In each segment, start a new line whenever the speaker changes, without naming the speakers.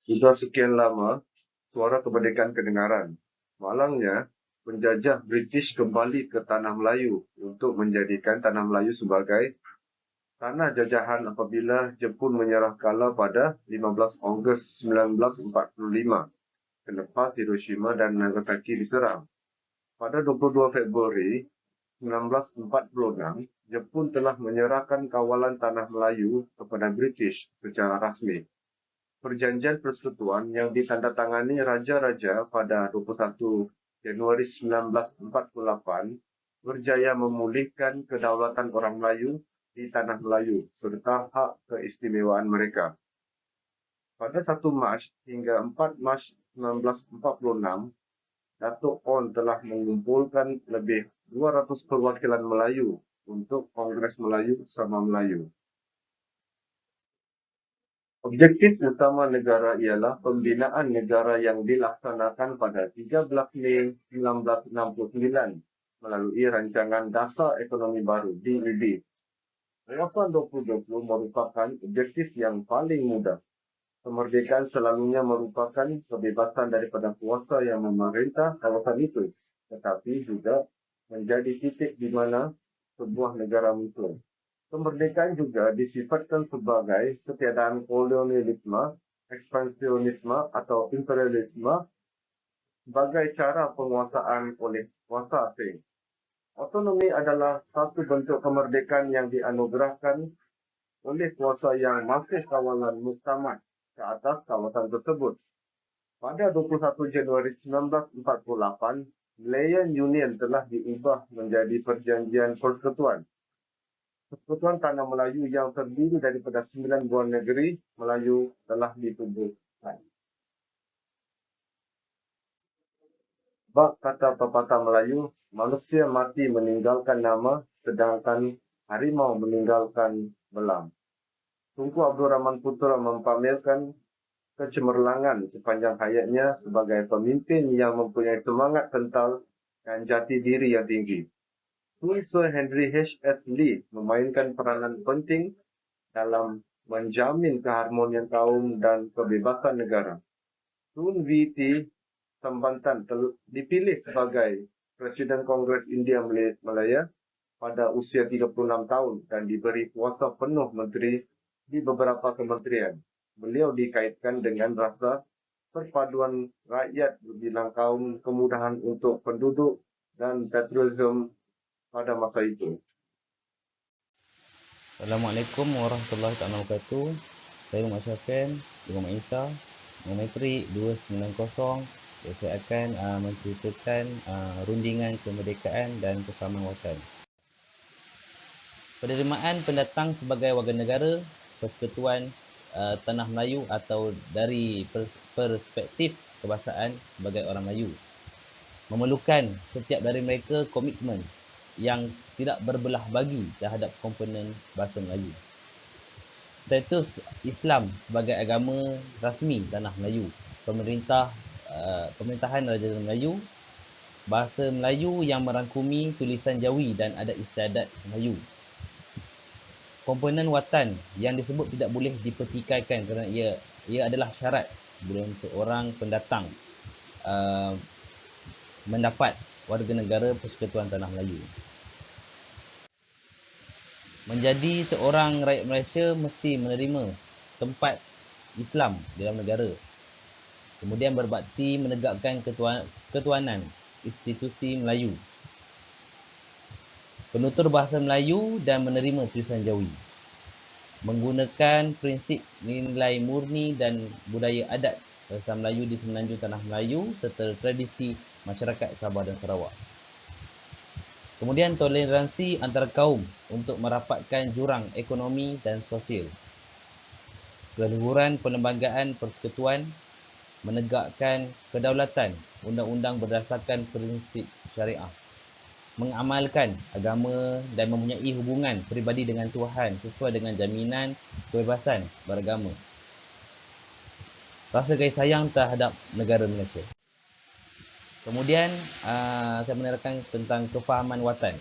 Sudah sekian lama, suara kemerdekaan kedengaran. Malangnya, penjajah British kembali ke Tanah Melayu untuk menjadikan Tanah Melayu sebagai tanah jajahan apabila Jepun menyerah kalah pada 15 Ogos 1945 selepas Hiroshima dan Nagasaki diserang. Pada 22 Februari 1946, Jepun telah menyerahkan kawalan Tanah Melayu kepada British secara rasmi. Perjanjian persekutuan yang ditandatangani raja-raja pada 21 Januari 1948 berjaya memulihkan kedaulatan orang Melayu di Tanah Melayu serta hak keistimewaan mereka. Pada 1 Mac hingga 4 Mac 1946, Datuk On telah mengumpulkan lebih 200 perwakilan Melayu untuk Kongres Melayu Sama Melayu. Objektif utama negara ialah pembinaan negara yang dilaksanakan pada 13 Mei 1969 melalui Rancangan Dasar Ekonomi Baru (DED). Kawasan 2020 merupakan objektif yang paling mudah. Kemerdekaan selalunya merupakan kebebasan daripada kuasa yang memerintah kawasan itu, tetapi juga menjadi titik di mana sebuah negara muncul. Kemerdekaan juga disifatkan sebagai ketiadaan kolonialisme, ekspansionisme atau imperialisme sebagai cara penguasaan oleh kuasa asing. Otonomi adalah satu bentuk kemerdekaan yang dianugerahkan oleh kuasa yang masih kawalan muktamad ke atas kawasan tersebut. Pada 21 Januari 1948, Malayan Union telah diubah menjadi Perjanjian Persekutuan. Persekutuan Tanah Melayu yang terdiri daripada 9 buah negeri Melayu telah ditubuhkan. Bak kata pepatah Melayu, manusia mati meninggalkan nama, sedangkan harimau meninggalkan belang. Tunku Abdul Rahman Putra mempamerkan kecemerlangan sepanjang hayatnya sebagai pemimpin yang mempunyai semangat kental dan jati diri yang tinggi. Tun Sir Henry H.S. Lee memainkan peranan penting dalam menjamin keharmonian kaum dan kebebasan negara. Tun V.T. Sambanthan dipilih sebagai Presiden Kongres India Malaya pada usia 36 tahun dan diberi kuasa penuh menteri di beberapa kementerian. Beliau dikaitkan dengan rasa perpaduan rakyat berbilang kaum, kemudahan untuk penduduk, dan patriotisme pada masa itu.
Assalamualaikum warahmatullahi wabarakatuh. Saya Muhammad Syafiq, Muhammad Isa, Geometri 290. Saya akan menceritakan rundingan kemerdekaan dan kesamaan watan. Penerimaan pendatang sebagai warga negara Persekutuan Tanah Melayu atau dari perspektif kebangsaan sebagai orang Melayu memerlukan setiap dari mereka komitmen yang tidak berbelah bagi terhadap komponen bahasa Melayu. Status Islam sebagai agama rasmi Tanah Melayu, pemerintahan Raja Melayu, bahasa Melayu yang merangkumi tulisan Jawi dan adat istiadat Melayu. Komponen watan yang disebut tidak boleh dipertikaikan kerana ia adalah syarat sebelum seorang pendatang mendapat warga negara Persekutuan Tanah Melayu. Menjadi seorang rakyat Malaysia mesti menerima tempat Islam dalam negara. Kemudian berbakti menegakkan ketuanan institusi Melayu. Penutur bahasa Melayu dan menerima tulisan Jawi. Menggunakan prinsip nilai murni dan budaya adat bahasa Melayu di Semenanjung Tanah Melayu serta tradisi masyarakat Sabah dan Sarawak. Kemudian toleransi antara kaum untuk merapatkan jurang ekonomi dan sosial. Keluhuran perlembagaan persekutuan, menegakkan kedaulatan undang-undang berdasarkan prinsip syariah. Mengamalkan agama dan mempunyai hubungan peribadi dengan Tuhan sesuai dengan jaminan kebebasan beragama. Rasa kasih sayang terhadap negara Malaysia. Kemudian saya menerangkan tentang kefahaman watan.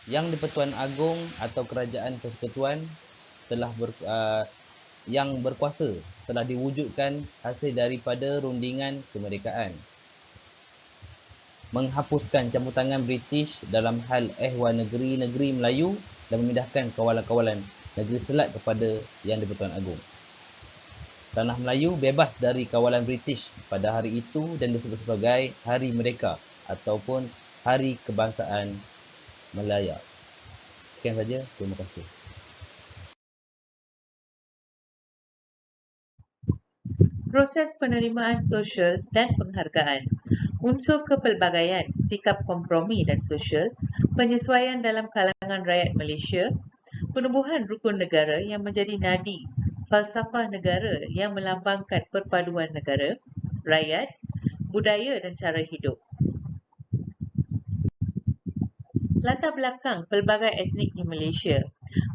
Yang di-Pertuan Agong atau Kerajaan Persekutuan telah yang berkuasa telah diwujudkan hasil daripada rundingan kemerdekaan. Menghapuskan campur tangan British dalam hal ehwal negeri-negeri Melayu dan memindahkan kawalan-kawalan negeri Selat kepada Yang di-Pertuan Agong. Tanah Melayu bebas dari kawalan British pada hari itu dan disebut sebagai Hari Merdeka ataupun Hari Kebangsaan Melaya. Sekian saja, terima kasih.
Proses penerimaan sosial dan penghargaan. Unsur kepelbagaian, sikap kompromi dan sosial, penyesuaian dalam kalangan rakyat Malaysia, penubuhan rukun negara yang menjadi nadi, falsafah negara yang melambangkan perpaduan negara, rakyat, budaya dan cara hidup. Latar belakang pelbagai etnik di Malaysia.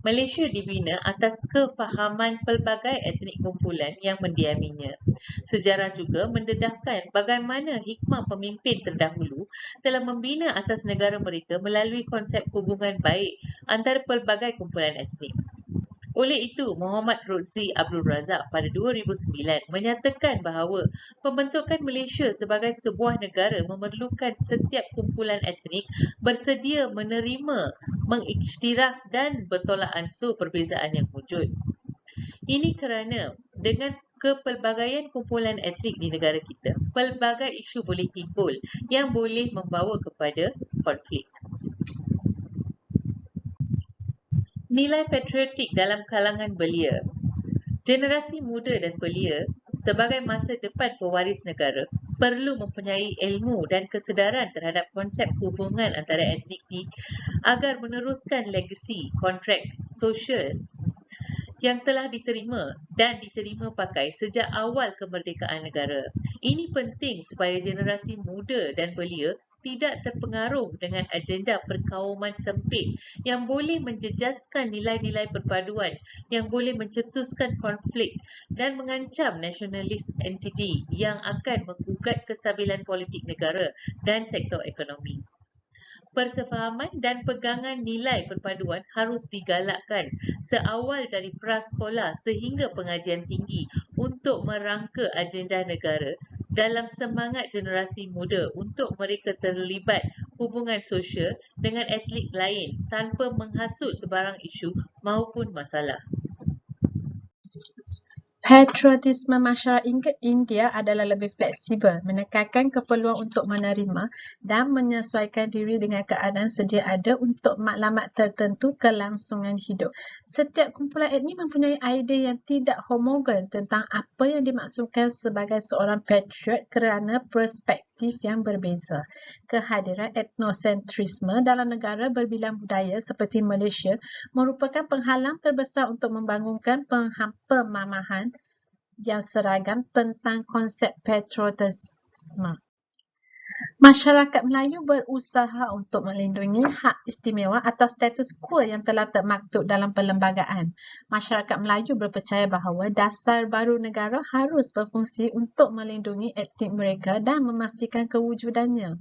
Malaysia dibina atas kefahaman pelbagai etnik kumpulan yang mendiaminya. Sejarah juga mendedahkan bagaimana hikmah pemimpin terdahulu telah membina asas negara mereka melalui konsep hubungan baik antara pelbagai kumpulan etnik. Oleh itu, Muhammad Rozi Abdul Razak pada 2009 menyatakan bahawa pembentukan Malaysia sebagai sebuah negara memerlukan setiap kumpulan etnik bersedia menerima, mengiktiraf dan bertolak ansur perbezaan yang wujud. Ini kerana dengan kepelbagaian kumpulan etnik di negara kita, pelbagai isu boleh timbul yang boleh membawa kepada konflik. Nilai patriotik dalam kalangan belia. Generasi muda dan belia sebagai masa depan pewaris negara perlu mempunyai ilmu dan kesedaran terhadap konsep hubungan antara etnik agar meneruskan legasi kontrak sosial yang telah diterima dan diterima pakai sejak awal kemerdekaan negara. Ini penting supaya generasi muda dan belia tidak terpengaruh dengan agenda perkauman sempit yang boleh menjejaskan nilai-nilai perpaduan, yang boleh mencetuskan konflik dan mengancam nasionalis entiti yang akan menggugat kestabilan politik negara dan sektor ekonomi. Persefahaman dan pegangan nilai perpaduan harus digalakkan seawal dari prasekolah sehingga pengajian tinggi untuk merangka agenda negara dalam semangat generasi muda untuk mereka terlibat hubungan sosial dengan etnik lain tanpa menghasut sebarang isu maupun masalah.
Patriotisme masyarakat India adalah lebih fleksibel, menekankan keperluan untuk menerima dan menyesuaikan diri dengan keadaan sedia ada untuk matlamat tertentu kelangsungan hidup. Setiap kumpulan etnik mempunyai idea yang tidak homogen tentang apa yang dimaksudkan sebagai seorang patriot kerana perspektif yang berbeza. Kehadiran etnosentrisme dalam negara berbilang budaya seperti Malaysia merupakan penghalang terbesar untuk membangunkan pemahaman yang seragam tentang konsep patriotisme. Masyarakat Melayu berusaha untuk melindungi hak istimewa atau status quo yang telah termaktub dalam perlembagaan. Masyarakat Melayu berpercaya bahawa dasar baru negara harus berfungsi untuk melindungi etnik mereka dan memastikan kewujudannya.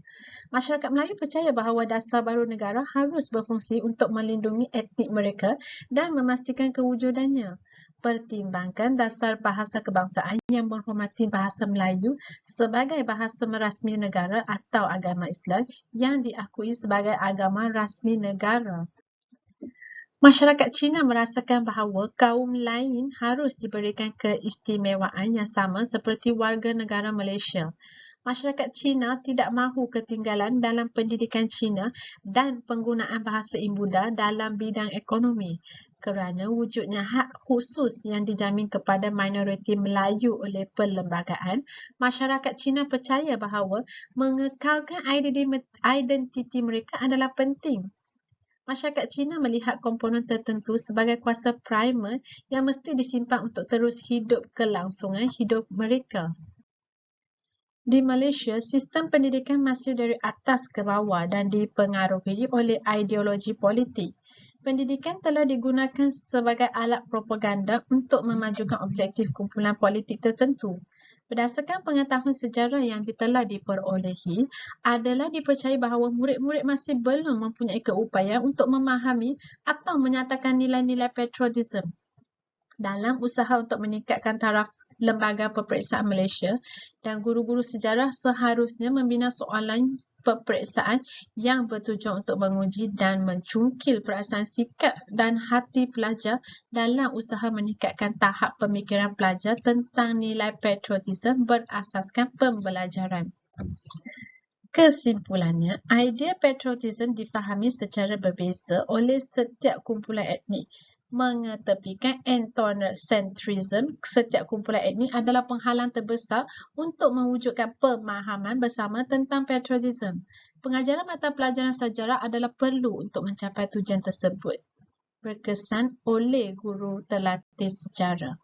Masyarakat Melayu percaya bahawa dasar baru negara harus berfungsi untuk melindungi etnik mereka dan memastikan kewujudannya. Pertimbangkan dasar bahasa kebangsaan yang menghormati bahasa Melayu sebagai bahasa merasmi negara atau agama Islam yang diakui sebagai agama rasmi negara. Masyarakat Cina merasakan bahawa kaum lain harus diberikan keistimewaan yang sama seperti warga negara Malaysia. Masyarakat Cina tidak mahu ketinggalan dalam pendidikan Cina dan penggunaan bahasa Ibunda dalam bidang ekonomi kerana wujudnya hak khusus yang dijamin kepada minoriti Melayu oleh perlembagaan. Masyarakat Cina percaya bahawa mengekalkan identiti mereka adalah penting. Masyarakat Cina melihat komponen tertentu sebagai kuasa primer yang mesti disimpan untuk terus hidup kelangsungan hidup mereka. Di Malaysia, sistem pendidikan masih dari atas ke bawah dan dipengaruhi oleh ideologi politik. Pendidikan telah digunakan sebagai alat propaganda untuk memajukan objektif kumpulan politik tertentu. Berdasarkan pengetahuan sejarah yang telah diperolehi, adalah dipercayai bahawa murid-murid masih belum mempunyai keupayaan untuk memahami atau menyatakan nilai-nilai patriotisme. dalam usaha untuk meningkatkan taraf Lembaga Peperiksaan Malaysia, dan guru-guru sejarah seharusnya membina soalan peperiksaan yang bertujuan untuk menguji dan mencungkil perasaan sikap dan hati pelajar dalam usaha meningkatkan tahap pemikiran pelajar tentang nilai patriotisme berasaskan pembelajaran. Kesimpulannya, idea patriotisme difahami secara berbeza oleh setiap kumpulan etnik. Mengetepikan ethnocentrism, setiap kumpulan etnik adalah penghalang terbesar untuk mewujudkan pemahaman bersama tentang patriotisme. Pengajaran mata pelajaran sejarah adalah perlu untuk mencapai tujuan tersebut. Berkesan oleh guru terlatih sejarah.